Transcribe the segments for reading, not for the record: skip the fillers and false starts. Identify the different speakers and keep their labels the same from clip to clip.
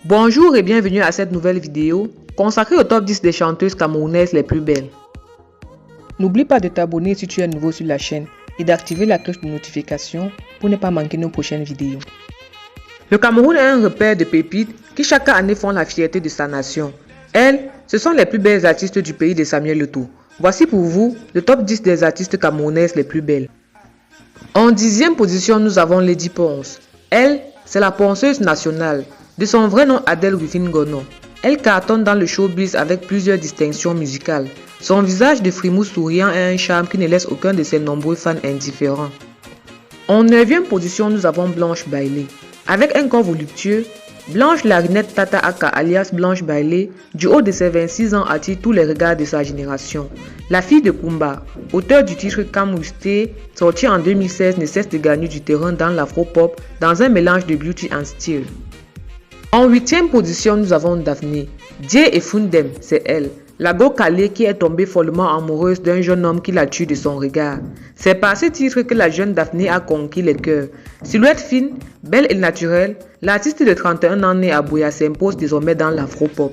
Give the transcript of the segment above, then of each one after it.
Speaker 1: Bonjour et bienvenue à cette nouvelle vidéo consacrée au top 10 des chanteuses camerounaises les plus belles. N'oublie pas de t'abonner si tu es nouveau sur la chaîne et d'activer la cloche de notification pour ne pas manquer nos prochaines vidéos. Le Cameroun est un repère de pépites qui chaque année font la fierté de sa nation. Elles, ce sont les plus belles artistes du pays de Samuel Eto'o. Voici pour vous le top 10 des artistes camerounaises les plus belles. En 10e position, nous avons Lady Ponce. Elle, c'est la ponceuse nationale. De son vrai nom Adèle Rufine Gono. Elle cartonne dans le showbiz avec plusieurs distinctions musicales. Son visage de frimousse souriant a un charme qui ne laisse aucun de ses nombreux fans indifférents. En 9e position, nous avons Blanche Bailey. Avec un corps voluptueux, Blanche Larinette Tata Aka alias Blanche Bailey, du haut de ses 26 ans, attire tous les regards de sa génération. La fille de Kumba, auteur du titre Kamouste, sorti en 2016, ne cesse de gagner du terrain dans l'afro-pop dans un mélange de beauty and style. En 8e position, nous avons Daphné. Dié et Fundem, c'est elle. La go calée qui est tombée follement amoureuse d'un jeune homme qui la tue de son regard. C'est par ce titre que la jeune Daphné a conquis les cœurs. Silhouette fine, belle et naturelle, l'artiste de 31 ans née à Buea s'impose désormais dans l'afro-pop.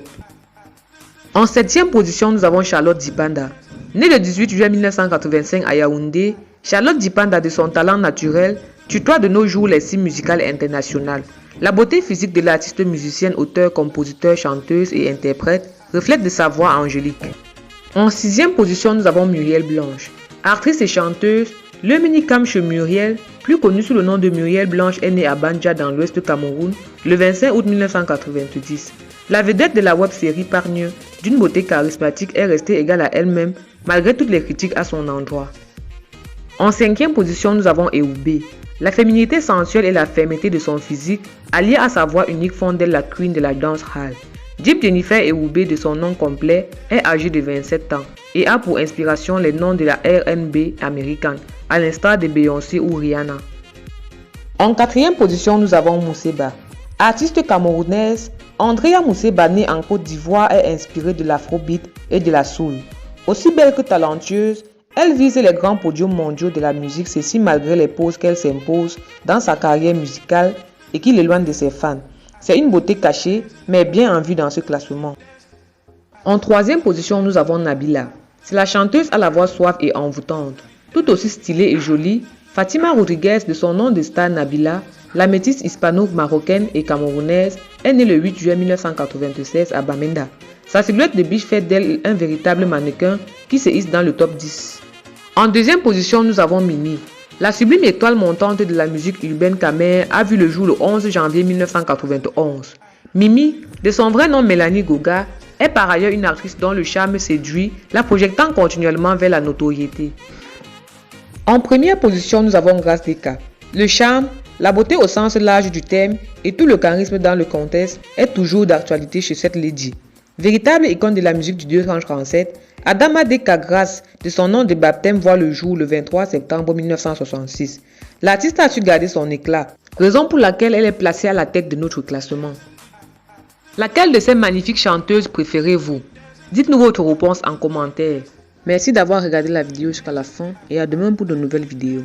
Speaker 1: En 7e position, nous avons Charlotte Dipanda. Née le 18 juillet 1985 à Yaoundé, Charlotte Dipanda, de son talent naturel, tutoie de nos jours les cimes musicales internationales. La beauté physique de l'artiste musicienne, auteur, compositeur, chanteuse et interprète reflète de sa voix angélique. En 6e position, nous avons Muriel Blanche. Actrice et chanteuse, le mini-camche Muriel, plus connue sous le nom de Muriel Blanche, est née à Banja dans l'ouest du Cameroun le 25 août 1990. La vedette de la web-série Pargneux, d'une beauté charismatique, est restée égale à elle-même malgré toutes les critiques à son endroit. En 5e position, nous avons Eoubé. La féminité sensuelle et la fermeté de son physique, alliée à sa voix unique, font d'elle la queen de la dance hall. Dip Jennifer Eoubé, de son nom complet, est âgée de 27 ans et a pour inspiration les noms de la R&B américaine, à l'instar de Beyoncé ou Rihanna. En 4e position, nous avons Mousseba. Artiste camerounaise, Andrea Mousseba, née en Côte d'Ivoire, est inspirée de l'afrobeat et de la soul. Aussi belle que talentueuse, elle vise les grands podiums mondiaux de la musique, ceci malgré les pauses qu'elle s'impose dans sa carrière musicale et qui l'éloigne de ses fans. C'est une beauté cachée, mais bien en vue dans ce classement. En 3e position, nous avons Nabila. C'est la chanteuse à la voix suave et envoûtante. Tout aussi stylée et jolie, Fatima Rodriguez, de son nom de star Nabila, la métisse hispano-marocaine et camerounaise, est née le 8 juillet 1996 à Bamenda. Sa silhouette de biche fait d'elle un véritable mannequin qui se hisse dans le top 10. En 2e position, nous avons Mimi. La sublime étoile montante de la musique urbaine camère a vu le jour le 11 janvier 1991. Mimi, de son vrai nom Mélanie Goga, est par ailleurs une actrice dont le charme séduit, la projetant continuellement vers la notoriété. En première position, nous avons Grace Deka. Le charme, la beauté au sens large du terme et tout le charisme dans le contexte est toujours d'actualité chez cette lady. Véritable icône de la musique du 237, Adama Deka Grace, de son nom de baptême, voit le jour le 23 septembre 1966. L'artiste a su garder son éclat, raison pour laquelle elle est placée à la tête de notre classement. Laquelle de ces magnifiques chanteuses préférez-vous? Dites-nous votre réponse en commentaire. Merci d'avoir regardé la vidéo jusqu'à la fin et à demain pour de nouvelles vidéos.